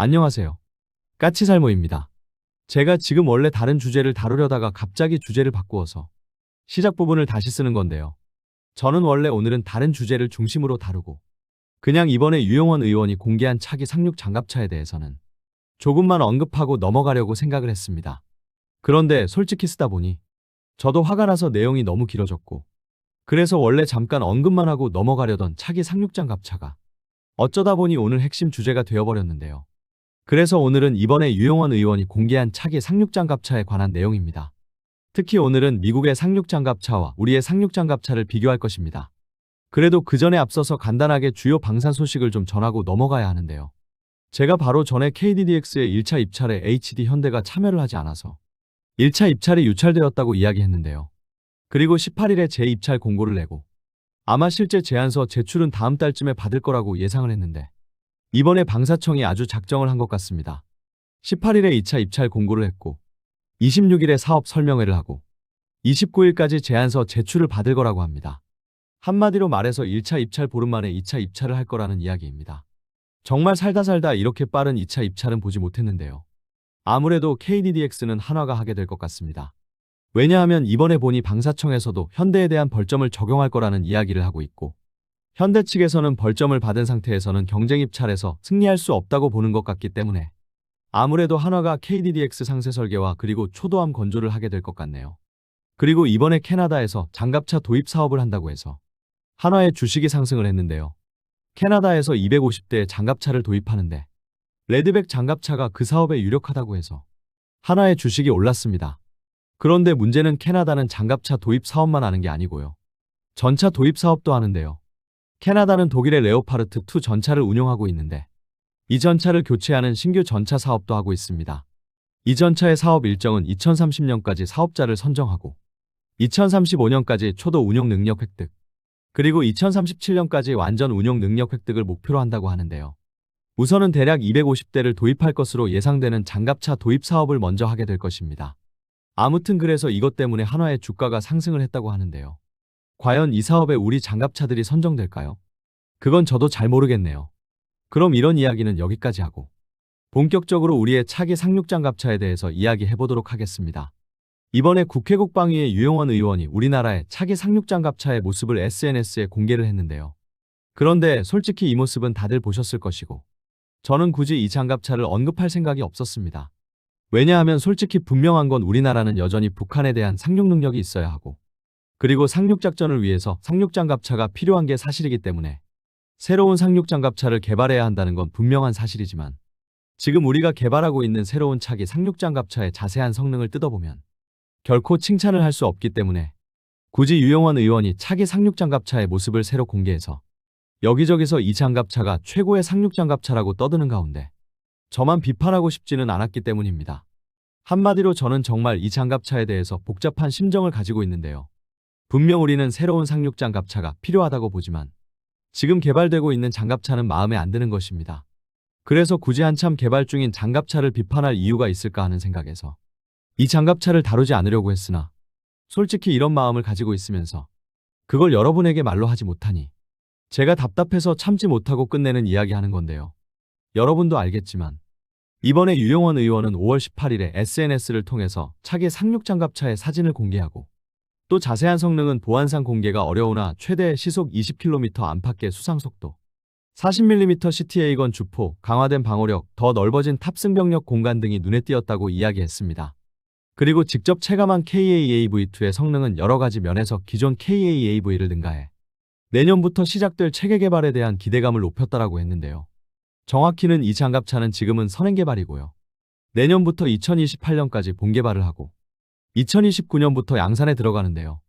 안녕하세요. 까치살모입니다. 제가 지금 원래 다른 주제를 다루려다가 갑자기 주제를 바꾸어서 시작 부분을 다시 쓰는 건데요. 저는 원래 오늘은 다른 주제를 중심으로 다루고 그냥 이번에 유영원 의원이 공개한 차기 상륙 장갑차에 대해서는 조금만 언급하고 넘어가려고 생각을 했습니다. 그런데 솔직히 쓰다 보니 저도 화가 나서 내용이 너무 길어졌고 그래서 원래 잠깐 언급만 하고 넘어가려던 차기 상륙 장갑차가 어쩌다 보니 오늘 핵심 주제가 되어버렸는데요. 그래서 오늘은 이번에 유영원 의원이 공개한 차기 상륙장갑차에 관한 내용입니다. 특히 오늘은 미국의 상륙장갑차와 우리의 상륙장갑차를 비교할 것입니다. 그래도 그 전에 앞서서 간단하게 주요 방산 소식을 좀 전하고 넘어가야 하는데요. 제가 바로 전에 KDDX의 1차 입찰에 HD 현대가 참여를 하지 않아서 1차 입찰이 유찰되었다고 이야기했는데요. 그리고 18일에 재입찰 공고를 내고 아마 실제 제안서 제출은 다음 달쯤에 받을 거라고 예상을 했는데 이번에 방사청이 아주 작정을 한 것 같습니다. 18일에 2차 입찰 공고를 했고 26일에 사업 설명회를 하고 29일까지 제안서 제출을 받을 거라고 합니다. 한마디로 말해서 1차 입찰 보름 만에 2차 입찰을 할 거라는 이야기입니다. 정말 살다 이렇게 빠른 2차 입찰은 보지 못했는데요. 아무래도 KDDX는 한화가 하게 될 것 같습니다. 왜냐하면 이번에 보니 방사청에서도 현대에 대한 벌점을 적용할 거라는 이야기를 하고 있고 현대 측에서는 벌점을 받은 상태에서는 경쟁 입찰에서 승리할 수 없다고 보는 것 같기 때문에 아무래도 한화가 KDDX 상세 설계와 그리고 초도함 건조를 하게 될 것 같네요. 그리고 이번에 캐나다에서 장갑차 도입 사업을 한다고 해서 한화의 주식이 상승을 했는데요. 캐나다에서 250대의 장갑차를 도입하는데 레드백 장갑차가 그 사업에 유력하다고 해서 한화의 주식이 올랐습니다. 그런데 문제는 캐나다는 장갑차 도입 사업만 하는 게 아니고요. 전차 도입 사업도 하는데요. 캐나다는 독일의 레오파르트 2 전차를 운용하고 있는데 이 전차를 교체하는 신규 전차 사업도 하고 있습니다. 이 전차의 사업 일정은 2030년까지 사업자를 선정하고 2035년까지 초도 운용 능력 획득 그리고 2037년까지 완전 운용 능력 획득을 목표로 한다고 하는데요. 우선은 대략 250대를 도입할 것으로 예상되는 장갑차 도입 사업을 먼저 하게 될 것입니다. 아무튼 그래서 이것 때문에 한화의 주가가 상승을 했다고 하는데요. 과연 이 사업에 우리 장갑차들이 선정될까요? 그건 저도 잘 모르겠네요. 그럼 이런 이야기는 여기까지 하고 본격적으로 우리의 차기 상륙장갑차에 대해서 이야기해보도록 하겠습니다. 이번에 국회 국방위의 유영원 의원이 우리나라의 차기 상륙장갑차의 모습을 SNS에 공개를 했는데요. 그런데 솔직히 이 모습은 다들 보셨을 것이고 저는 굳이 이 장갑차를 언급할 생각이 없었습니다. 왜냐하면 솔직히 분명한 건 우리나라는 여전히 북한에 대한 상륙 능력이 있어야 하고 그리고 상륙작전을 위해서 상륙장갑차가 필요한 게 사실이기 때문에 새로운 상륙장갑차를 개발해야 한다는 건 분명한 사실이지만 지금 우리가 개발하고 있는 새로운 차기 상륙장갑차의 자세한 성능을 뜯어보면 결코 칭찬을 할 수 없기 때문에 굳이 유영원 의원이 차기 상륙장갑차의 모습을 새로 공개해서 여기저기서 이 장갑차가 최고의 상륙장갑차라고 떠드는 가운데 저만 비판하고 싶지는 않았기 때문입니다. 한마디로 저는 정말 이 장갑차에 대해서 복잡한 심정을 가지고 있는데요. 분명 우리는 새로운 상륙장갑차가 필요하다고 보지만 지금 개발되고 있는 장갑차는 마음에 안 드는 것입니다. 그래서 굳이 한참 개발 중인 장갑차를 비판할 이유가 있을까 하는 생각에서 이 장갑차를 다루지 않으려고 했으나 솔직히 이런 마음을 가지고 있으면서 그걸 여러분에게 말로 하지 못하니 제가 답답해서 참지 못하고 끝내는 이야기하는 건데요. 여러분도 알겠지만 이번에 유영원 의원은 5월 18일에 SNS를 통해서 차기 상륙장갑차의 사진을 공개하고 또 자세한 성능은 보안상 공개가 어려우나 최대 시속 20km 안팎의 수상속도, 40mm CTA건 주포, 강화된 방호력, 더 넓어진 탑승병력 공간 등이 눈에 띄었다고 이야기했습니다. 그리고 직접 체감한 KAAV2의 성능은 여러 가지 면에서 기존 KAAV를 능가해 내년부터 시작될 체계 개발에 대한 기대감을 높였다라고 했는데요. 정확히는 이 장갑차는 지금은 선행 개발이고요. 내년부터 2028년까지 본개발을 하고 2029년부터 양산에 들어가는데요.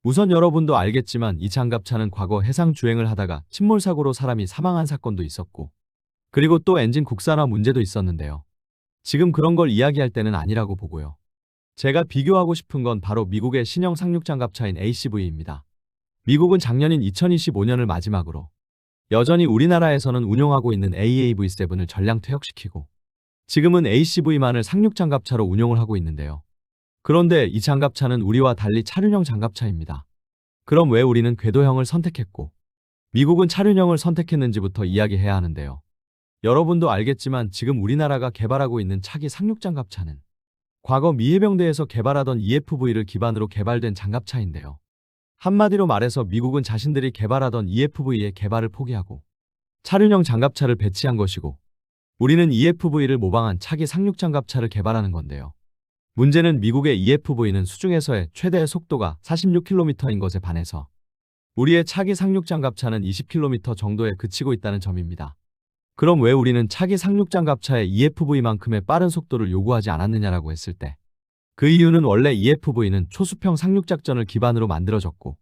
우선 여러분도 알겠지만 이 장갑차는 과거 해상 주행을 하다가 침몰사고로 사람이 사망한 사건도 있었고 그리고 또 엔진 국산화 문제도 있었는데요. 지금 그런 걸 이야기할 때는 아니라고 보고요. 제가 비교하고 싶은 건 바로 미국의 신형 상륙장갑차인 ACV입니다. 미국은 작년인 2025년을 마지막으로 여전히 우리나라에서는 운용하고 있는 AAV7을 전량 퇴역시키고 지금은 ACV만을 상륙장갑차로 운용을 하고 있는데요. 그런데 이 장갑차는 우리와 달리 차륜형 장갑차입니다. 그럼 왜 우리는 궤도형을 선택했고 미국은 차륜형을 선택했는지부터 이야기해야 하는데요. 여러분도 알겠지만 지금 우리나라가 개발하고 있는 차기 상륙장갑차는 과거 미 해병대에서 개발하던 EFV를 기반으로 개발된 장갑차인데요. 한마디로 말해서 미국은 자신들이 개발하던 EFV의 개발을 포기하고 차륜형 장갑차를 배치한 것이고, 우리는 EFV를 모방한 차기 상륙장갑차를 개발하는 건데요. 문제는 미국의 EFV는 수중에서의 최대 속도가 46km인 것에 반해서 우리의 차기 상륙장갑차는 20km 정도에 그치고 있다는 점입니다. 그럼 왜 우리는 차기 상륙장갑차에 EFV만큼의 빠른 속도를 요구하지 않았느냐라고 했을 때, 그 이유는 원래 EFV는 초수평 상륙작전을 기반으로 만들어졌고,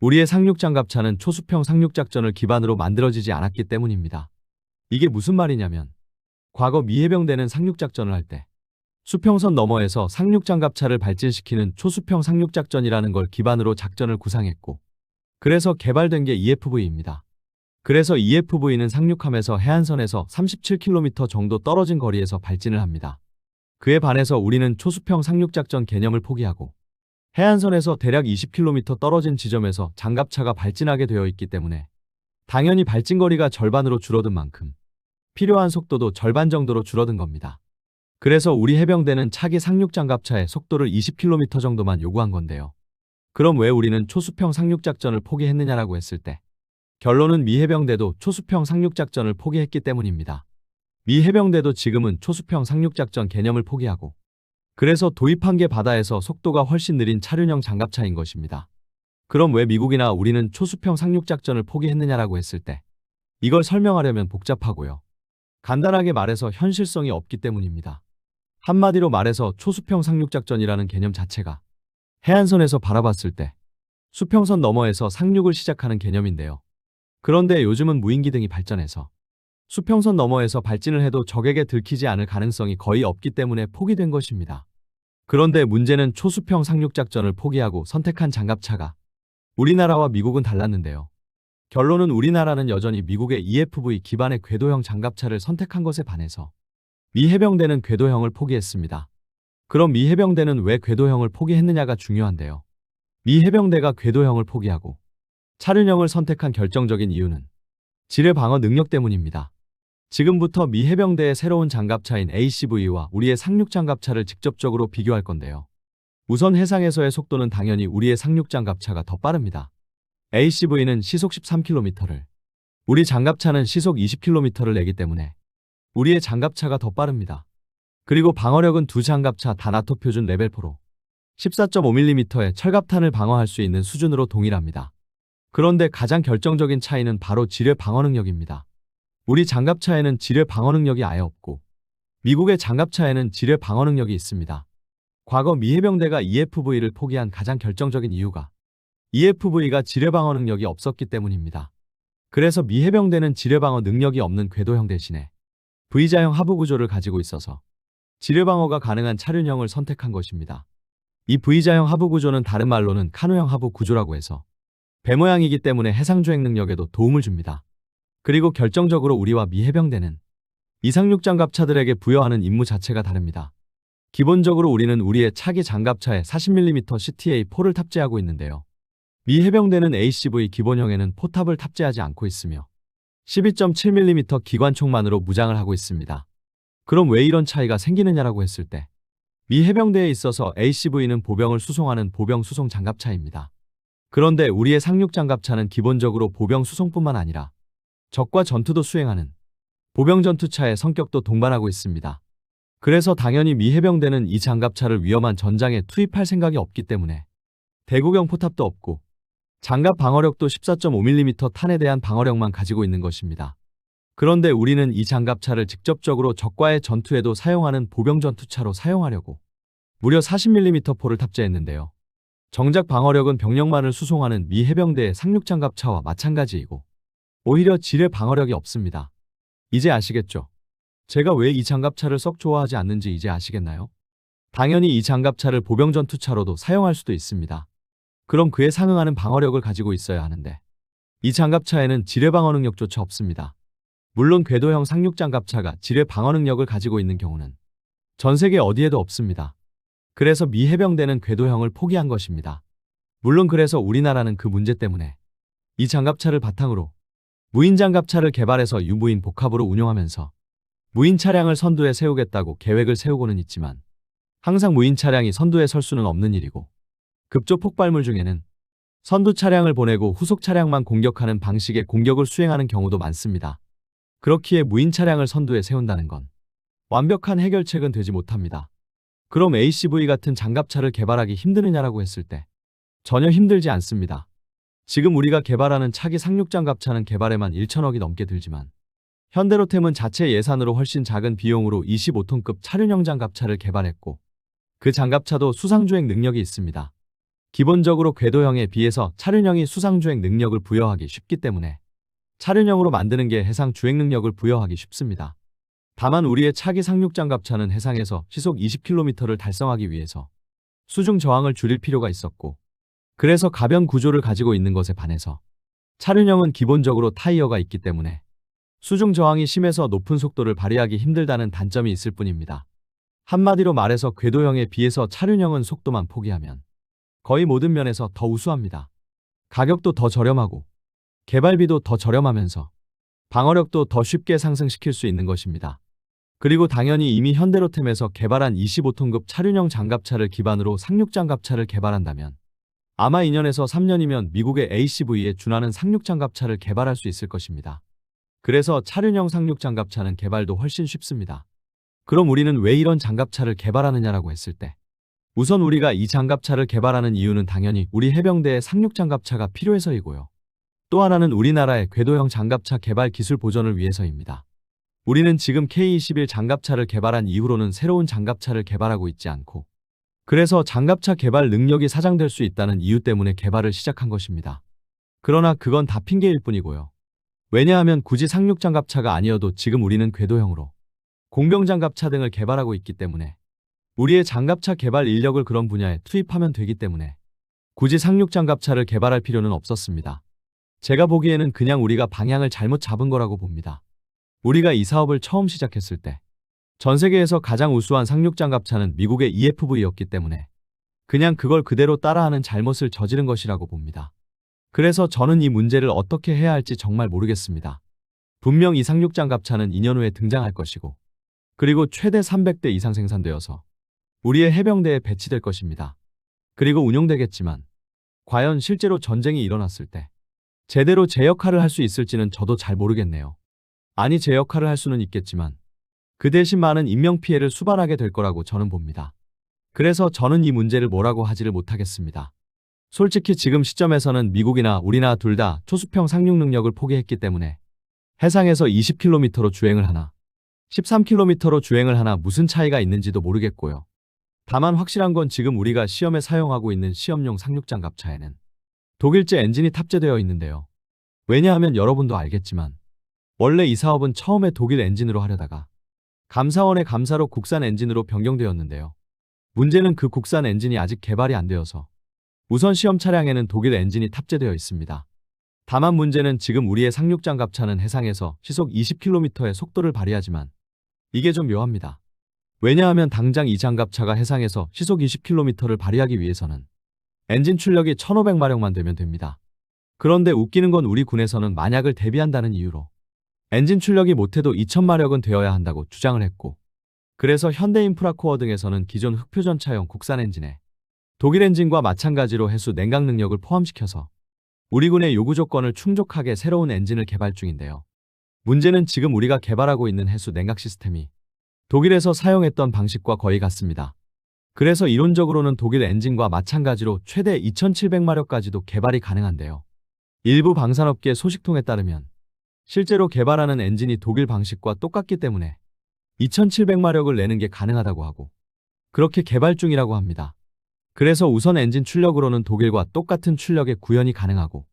우리의 상륙장갑차는 초수평 상륙작전을 기반으로 만들어지지 않았기 때문입니다. 이게 무슨 말이냐면, 과거 미 해병대는 상륙작전을 할 때 수평선 너머에서 상륙장갑차를 발진시키는 초수평 상륙작전이라는 걸 기반으로 작전을 구상했고, 그래서 개발된 게 EFV입니다. 그래서 EFV는 상륙함에서 해안선에서 37km 정도 떨어진 거리에서 발진을 합니다. 그에 반해서 우리는 초수평 상륙작전 개념을 포기하고 해안선에서 대략 20km 떨어진 지점에서 장갑차가 발진하게 되어 있기 때문에 당연히 발진거리가 절반으로 줄어든 만큼 필요한 속도도 절반 정도로 줄어든 겁니다. 그래서 우리 해병대는 차기 상륙장갑차의 속도를 20km 정도만 요구한 건데요. 그럼 왜 우리는 초수평 상륙작전을 포기했느냐라고 했을 때, 결론은 미 해병대도 초수평 상륙작전을 포기했기 때문입니다. 미 해병대도 지금은 초수평 상륙작전 개념을 포기하고, 그래서 도입한 게 바다에서 속도가 훨씬 느린 차륜형 장갑차인 것입니다. 그럼 왜 미국이나 우리는 초수평 상륙작전을 포기했느냐라고 했을 때, 이걸 설명하려면 복잡하고요. 간단하게 말해서 현실성이 없기 때문입니다. 한마디로 말해서 초수평 상륙작전이라는 개념 자체가 해안선에서 바라봤을 때 수평선 너머에서 상륙을 시작하는 개념인데요. 그런데 요즘은 무인기 등이 발전해서 수평선 너머에서 발진을 해도 적에게 들키지 않을 가능성이 거의 없기 때문에 포기된 것입니다. 그런데 문제는 초수평 상륙작전을 포기하고 선택한 장갑차가 우리나라와 미국은 달랐는데요. 결론은 우리나라는 여전히 미국의 EFV 기반의 궤도형 장갑차를 선택한 것에 반해서 미 해병대는 궤도형을 포기했습니다. 그럼 미 해병대는 왜 궤도형을 포기했느냐가 중요한데요. 미 해병대가 궤도형을 포기하고 차륜형을 선택한 결정적인 이유는 지뢰 방어 능력 때문입니다. 지금부터 미 해병대의 새로운 장갑차인 ACV와 우리의 상륙장갑차를 직접적으로 비교할 건데요. 우선 해상에서의 속도는 당연히 우리의 상륙장갑차가 더 빠릅니다. ACV는 시속 13km를, 우리 장갑차는 시속 20km를 내기 때문에 우리의 장갑차가 더 빠릅니다. 그리고 방어력은 두 장갑차 다 나토 표준 레벨4로 14.5mm의 철갑탄을 방어할 수 있는 수준으로 동일합니다. 그런데 가장 결정적인 차이는 바로 지뢰 방어 능력입니다. 우리 장갑차에는 지뢰 방어 능력이 아예 없고 미국의 장갑차에는 지뢰 방어 능력이 있습니다. 과거 미 해병대가 EFV를 포기한 가장 결정적인 이유가 EFV가 지뢰 방어 능력이 없었기 때문입니다. 그래서 미 해병대는 지뢰 방어 능력이 없는 궤도형 대신에 V자형 하부 구조를 가지고 있어서 지뢰 방어가 가능한 차륜형을 선택한 것입니다. 이 V자형 하부 구조는 다른 말로는 카누형 하부 구조라고 해서 배 모양이기 때문에 해상주행 능력에도 도움을 줍니다. 그리고 결정적으로 우리와 미 해병대는 이 상륙장갑차들에게 부여하는 임무 자체가 다릅니다. 기본적으로 우리는 우리의 차기 장갑차에 40mm CTA-4를 탑재하고 있는데요. 미 해병대는 ACV 기본형에는 포탑을 탑재하지 않고 있으며 12.7mm 기관총만으로 무장을 하고 있습니다. 그럼 왜 이런 차이가 생기느냐라고 했을 때, 미 해병대에 있어서 ACV는 보병을 수송하는 보병 수송 장갑차입니다. 그런데 우리의 상륙장갑차는 기본적으로 보병 수송뿐만 아니라 적과 전투도 수행하는 보병 전투차의 성격도 동반하고 있습니다. 그래서 당연히 미 해병대는 이 장갑차를 위험한 전장에 투입할 생각이 없기 때문에 대구경 포탑도 없고 장갑 방어력도 14.5mm 탄에 대한 방어력만 가지고 있는 것입니다. 그런데 우리는 이 장갑차를 직접적으로 적과의 전투에도 사용하는 보병 전투차로 사용하려고 무려 40mm 포를 탑재했는데요. 정작 방어력은 병력만을 수송하는 미 해병대의 상륙장갑차와 마찬가지이고 오히려 지뢰 방어력이 없습니다. 이제 아시겠죠? 제가 왜 이 장갑차를 썩 좋아하지 않는지 이제 아시겠나요? 당연히 이 장갑차를 보병 전투차로도 사용할 수도 있습니다. 그럼 그에 상응하는 방어력을 가지고 있어야 하는데 이 장갑차에는 지뢰 방어 능력조차 없습니다. 물론 궤도형 상륙장갑차가 지뢰 방어 능력을 가지고 있는 경우는 전 세계 어디에도 없습니다. 그래서 미 해병대는 궤도형을 포기한 것입니다. 물론 그래서 우리나라는 그 문제 때문에 이 장갑차를 바탕으로 무인 장갑차를 개발해서 유무인 복합으로 운영하면서 무인 차량을 선두에 세우겠다고 계획을 세우고는 있지만 항상 무인 차량이 선두에 설 수는 없는 일이고 급조 폭발물 중에는 선두 차량을 보내고 후속 차량만 공격하는 방식의 공격을 수행하는 경우도 많습니다. 그렇기에 무인 차량을 선두에 세운다는 건 완벽한 해결책은 되지 못합니다. 그럼 ACV 같은 장갑차를 개발하기 힘드느냐라고 했을 때 전혀 힘들지 않습니다. 지금 우리가 개발하는 차기 상륙장갑차는 개발에만 1천억이 넘게 들지만 현대로템은 자체 예산으로 훨씬 작은 비용으로 25톤급 차륜형 장갑차를 개발했고 그 장갑차도 수상주행 능력이 있습니다. 기본적으로 궤도형에 비해서 차륜형이 수상주행 능력을 부여하기 쉽기 때문에 차륜형으로 만드는 게 해상 주행 능력을 부여하기 쉽습니다. 다만 우리의 차기 상륙장갑차는 해상에서 시속 20km를 달성하기 위해서 수중 저항을 줄일 필요가 있었고 그래서 가변 구조를 가지고 있는 것에 반해서 차륜형은 기본적으로 타이어가 있기 때문에 수중 저항이 심해서 높은 속도를 발휘하기 힘들다는 단점이 있을 뿐입니다. 한마디로 말해서 궤도형에 비해서 차륜형은 속도만 포기하면 거의 모든 면에서 더 우수합니다. 가격도 더 저렴하고 개발비도 더 저렴하면서 방어력도 더 쉽게 상승시킬 수 있는 것입니다. 그리고 당연히 이미 현대로템에서 개발한 25톤급 차륜형 장갑차를 기반으로 상륙장갑차를 개발한다면 아마 2년에서 3년이면 미국의 ACV에 준하는 상륙장갑차를 개발할 수 있을 것입니다. 그래서 차륜형 상륙장갑차는 개발도 훨씬 쉽습니다. 그럼 우리는 왜 이런 장갑차를 개발하느냐라고 했을 때 우선 우리가 이 장갑차를 개발하는 이유는 당연히 우리 해병대에 상륙장갑차가 필요해서이고요. 또 하나는 우리나라의 궤도형 장갑차 개발 기술 보전을 위해서입니다. 우리는 지금 K-21 장갑차를 개발한 이후로는 새로운 장갑차를 개발하고 있지 않고 그래서 장갑차 개발 능력이 사장될 수 있다는 이유 때문에 개발을 시작한 것입니다. 그러나 그건 다 핑계일 뿐이고요. 왜냐하면 굳이 상륙장갑차가 아니어도 지금 우리는 궤도형으로 공병장갑차 등을 개발하고 있기 때문에 우리의 장갑차 개발 인력을 그런 분야에 투입하면 되기 때문에 굳이 상륙장갑차를 개발할 필요는 없었습니다. 제가 보기에는 그냥 우리가 방향을 잘못 잡은 거라고 봅니다. 우리가 이 사업을 처음 시작했을 때 전 세계에서 가장 우수한 상륙장갑차는 미국의 EFV였기 때문에 그냥 그걸 그대로 따라하는 잘못을 저지른 것이라고 봅니다. 그래서 저는 이 문제를 어떻게 해야 할지 정말 모르겠습니다. 분명 이 상륙장갑차는 2년 후에 등장할 것이고 그리고 최대 300대 이상 생산되어서 우리의 해병대에 배치될 것입니다. 그리고 운용되겠지만 과연 실제로 전쟁이 일어났을 때 제대로 제 역할을 할 수 있을지는 저도 잘 모르겠네요. 아니 제 역할을 할 수는 있겠지만 그 대신 많은 인명피해를 수반하게 될 거라고 저는 봅니다. 그래서 저는 이 문제를 뭐라고 하지를 못하겠습니다. 솔직히 지금 시점에서는 미국이나 우리나 둘 다 초수평 상륙 능력을 포기했기 때문에 해상에서 20km로 주행을 하나 13km로 주행을 하나 무슨 차이가 있는지도 모르겠고요. 다만 확실한 건 지금 우리가 시험에 사용하고 있는 시험용 상륙장갑차에는 독일제 엔진이 탑재되어 있는데요. 왜냐하면 여러분도 알겠지만 원래 이 사업은 처음에 독일 엔진으로 하려다가 감사원의 감사로 국산 엔진으로 변경되었는데요. 문제는 그 국산 엔진이 아직 개발이 안 되어서 우선 시험 차량에는 독일 엔진이 탑재되어 있습니다. 다만 문제는 지금 우리의 상륙장갑차는 해상에서 시속 20km의 속도를 발휘하지만 이게 좀 묘합니다. 왜냐하면 당장 이 장갑차가 해상에서 시속 20km를 발휘하기 위해서는 엔진 출력이 1500마력만 되면 됩니다. 그런데 웃기는 건 우리 군에서는 만약을 대비한다는 이유로 엔진 출력이 못해도 2000마력은 되어야 한다고 주장을 했고 그래서 현대인프라코어 등에서는 기존 흑표전차용 국산 엔진에 독일 엔진과 마찬가지로 해수 냉각 능력을 포함시켜서 우리 군의 요구 조건을 충족하게 새로운 엔진을 개발 중인데요. 문제는 지금 우리가 개발하고 있는 해수 냉각 시스템이 독일에서 사용했던 방식과 거의 같습니다. 그래서 이론적으로는 독일 엔진과 마찬가지로 최대 2700마력까지도 개발이 가능한데요. 일부 방산업계 소식통에 따르면 실제로 개발하는 엔진이 독일 방식과 똑같기 때문에 2700마력을 내는 게 가능하다고 하고 그렇게 개발 중이라고 합니다. 그래서 우선 엔진 출력으로는 독일과 똑같은 출력의 구현이 가능하고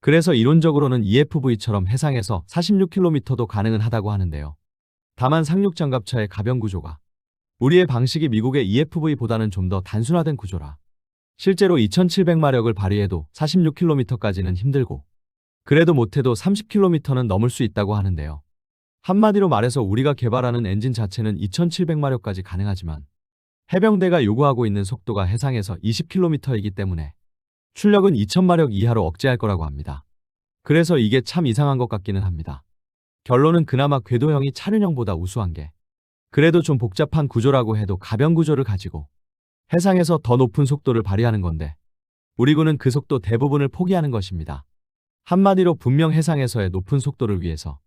그래서 이론적으로는 EFV처럼 해상에서 46km도 가능은 하다고 하는데요. 다만 상륙장갑차의 가변 구조가 우리의 방식이 미국의 EFV보다는 좀 더 단순화된 구조라 실제로 2700마력을 발휘해도 46km까지는 힘들고 그래도 못해도 30km는 넘을 수 있다고 하는데요. 한마디로 말해서 우리가 개발하는 엔진 자체는 2700마력까지 가능하지만 해병대가 요구하고 있는 속도가 해상에서 20km이기 때문에 출력은 2000마력 이하로 억제할 거라고 합니다. 그래서 이게 참 이상한 것 같기는 합니다. 결론은 그나마 궤도형이 차륜형보다 우수한 게 그래도 좀 복잡한 구조라고 해도 가변 구조를 가지고 해상에서 더 높은 속도를 발휘하는 건데 우리군은 그 속도 대부분을 포기하는 것입니다. 한마디로 분명 해상에서의 높은 속도를 위해서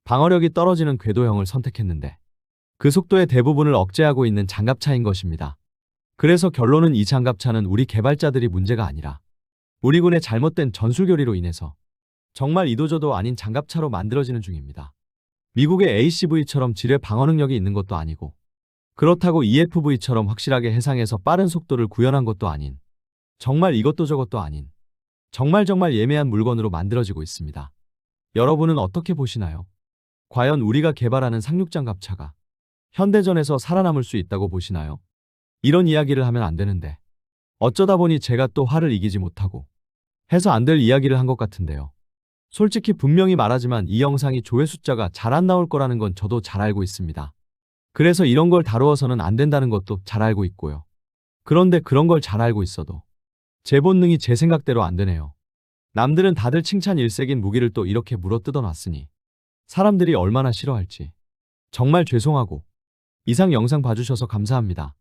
방어력이 떨어지는 궤도형을 선택했는데 그 속도의 대부분을 억제하고 있는 장갑차인 것입니다. 그래서 결론은 이 장갑차는 우리 개발자들이 문제가 아니라 우리군의 잘못된 전술교리로 인해서 정말 이도저도 아닌 장갑차로 만들어지는 중입니다. 미국의 ACV처럼 지뢰 방어 능력이 있는 것도 아니고 그렇다고 EFV처럼 확실하게 해상에서 빠른 속도를 구현한 것도 아닌 정말 이것도 저것도 아닌 정말 예매한 물건으로 만들어지고 있습니다. 여러분은 어떻게 보시나요? 과연 우리가 개발하는 상륙장갑차가 현대전에서 살아남을 수 있다고 보시나요? 이런 이야기를 하면 안 되는데 어쩌다 보니 제가 또 화를 이기지 못하고 해서 안 될 이야기를 한 것 같은데요. 솔직히 분명히 말하지만 이 영상이 조회 숫자가 잘 안 나올 거라는 건 저도 잘 알고 있습니다. 그래서 이런 걸 다루어서는 안 된다는 것도 잘 알고 있고요. 그런데 그런 걸 잘 알고 있어도 제 본능이 제 생각대로 안 되네요. 남들은 다들 칭찬 일색인 무기를 또 이렇게 물어뜯어 놨으니 사람들이 얼마나 싫어할지 정말 죄송하고 이상 영상 봐주셔서 감사합니다.